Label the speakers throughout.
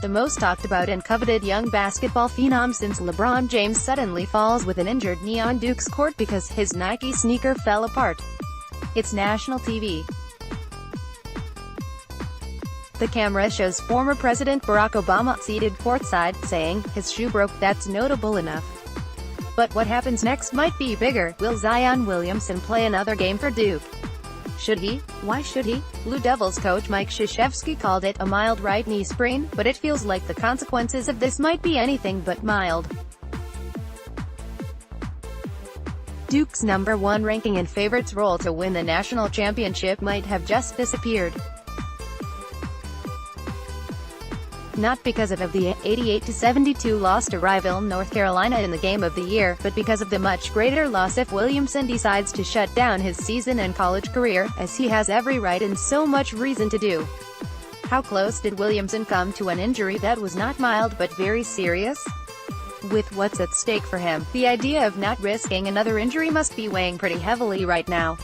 Speaker 1: the most talked about and coveted young basketball phenom since LeBron James suddenly falls with an injured knee on Duke's court because his Nike sneaker fell apart. It's national TV. The camera shows former President Barack Obama seated courtside, saying, "His shoe broke, that's notable enough. But what happens next might be bigger. Will Zion Williamson play another game for Duke? Should he? Why should he?" Blue Devils coach Mike Krzyzewski called it a mild right knee sprain, but it feels like the consequences of this might be anything but mild. Duke's #1 ranking and favorites' role to win the national championship might have just disappeared. Not because of the 88-72 loss to rival North Carolina in the Game of the Year, but because of the much greater loss if Williamson decides to shut down his season and college career, as he has every right and so much reason to do. How close did Williamson come to an injury that was not mild but very serious? With what's at stake for him, the idea of not risking another injury must be weighing pretty heavily right now.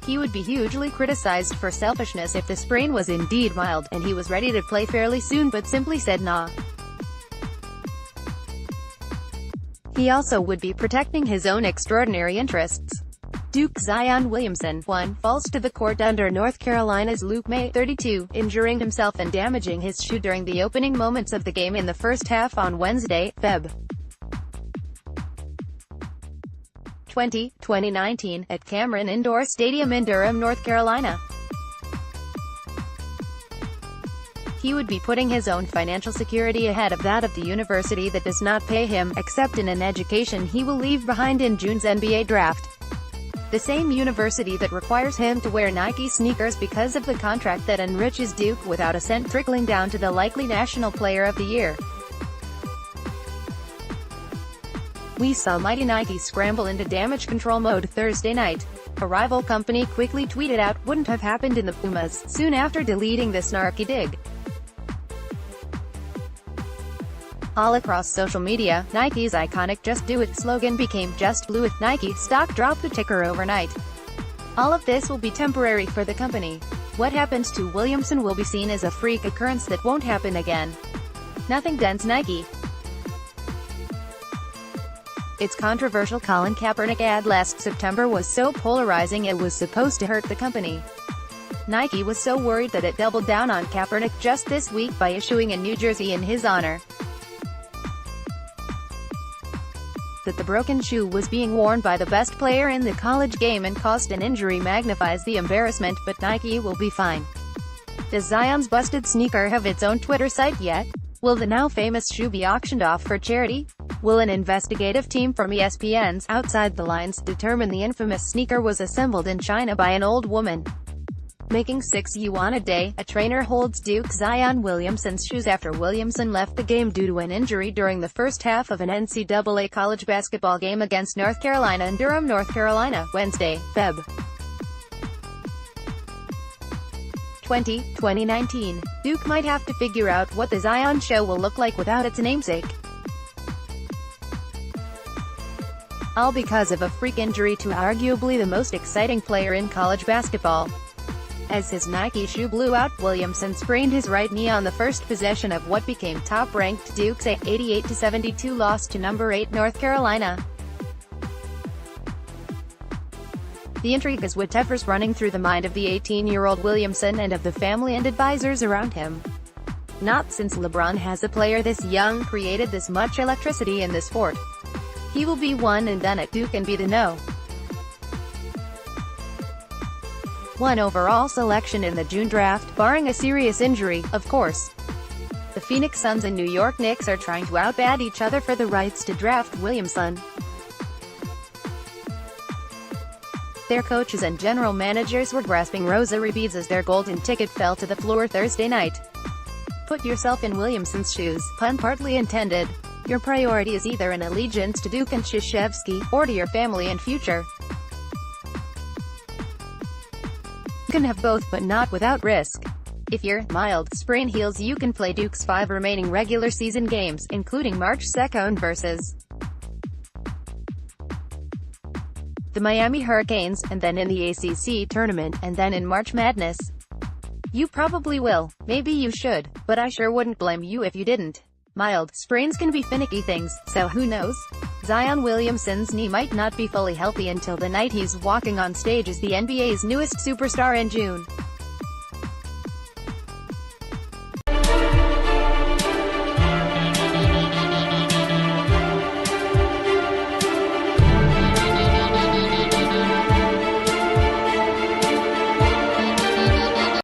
Speaker 1: He would be hugely criticized for selfishness if the sprain was indeed mild, and he was ready to play fairly soon but simply said nah. He also would be protecting his own extraordinary interests. Duke's Zion Williamson, 1, falls to the court under North Carolina's Luke May, 32, injuring himself and damaging his shoe during the opening moments of the game in the first half on Wednesday, Feb. 2019, at Cameron Indoor Stadium in Durham, North Carolina. He would be putting his own financial security ahead of that of the university that does not pay him, except in an education he will leave behind in June's NBA draft. The same university that requires him to wear Nike sneakers because of the contract that enriches Duke without a cent trickling down to the likely National Player of the Year. We saw mighty Nike scramble into damage control mode Thursday night. A rival company quickly tweeted out, "Wouldn't have happened in the Pumas," soon after deleting the snarky dig. All across social media, Nike's iconic "Just Do It" slogan became "Just Blew It." Nike stock dropped the ticker overnight. All of this will be temporary for the company. What happens to Williamson will be seen as a freak occurrence that won't happen again. Nothing dents Nike. Its controversial Colin Kaepernick ad last September was so polarizing it was supposed to hurt the company. Nike was so worried that it doubled down on Kaepernick just this week by issuing a new jersey in his honor. That the broken shoe was being worn by the best player in the college game and caused an injury magnifies the embarrassment, but Nike will be fine. Does Zion's busted sneaker have its own Twitter site yet? Will the now famous shoe be auctioned off for charity? Will an investigative team from ESPN's Outside the Lines determine the infamous sneaker was assembled in China by an old woman making $6 a day? A trainer holds Duke's Zion Williamson's shoes after Williamson left the game due to an injury during the first half of an NCAA college basketball game against North Carolina in Durham, North Carolina, Wednesday, Feb. 2019. Duke might have to figure out what the Zion show will look like without its namesake. All because of a freak injury to arguably the most exciting player in college basketball. As his Nike shoe blew out, Williamson sprained his right knee on the first possession of what became top-ranked Duke's 88-72 loss to number 8 North Carolina. The intrigue is whatever's running through the mind of the 18-year-old Williamson and of the family and advisors around him. Not since LeBron has a player this young created this much electricity in the sport. He will be one and done at Duke and be the No. 1 overall selection in the June draft, barring a serious injury, of course. The Phoenix Suns and New York Knicks are trying to outbat each other for the rights to draft Williamson. Their coaches and general managers were grasping rosary beads as their golden ticket fell to the floor Thursday night. Put yourself in Williamson's shoes, pun partly intended. Your priority is either an allegiance to Duke and Krzyzewski, or to your family and future. You can have both but not without risk. If your mild sprain heals, you can play Duke's 5 remaining regular season games, including March 2nd versus the Miami Hurricanes, and then in the ACC tournament, and then in March Madness. You probably will. Maybe you should. But I sure wouldn't blame you if you didn't. Mild sprains can be finicky things, so who knows? Zion Williamson's knee might not be fully healthy until the night he's walking on stage as the NBA's newest superstar in June.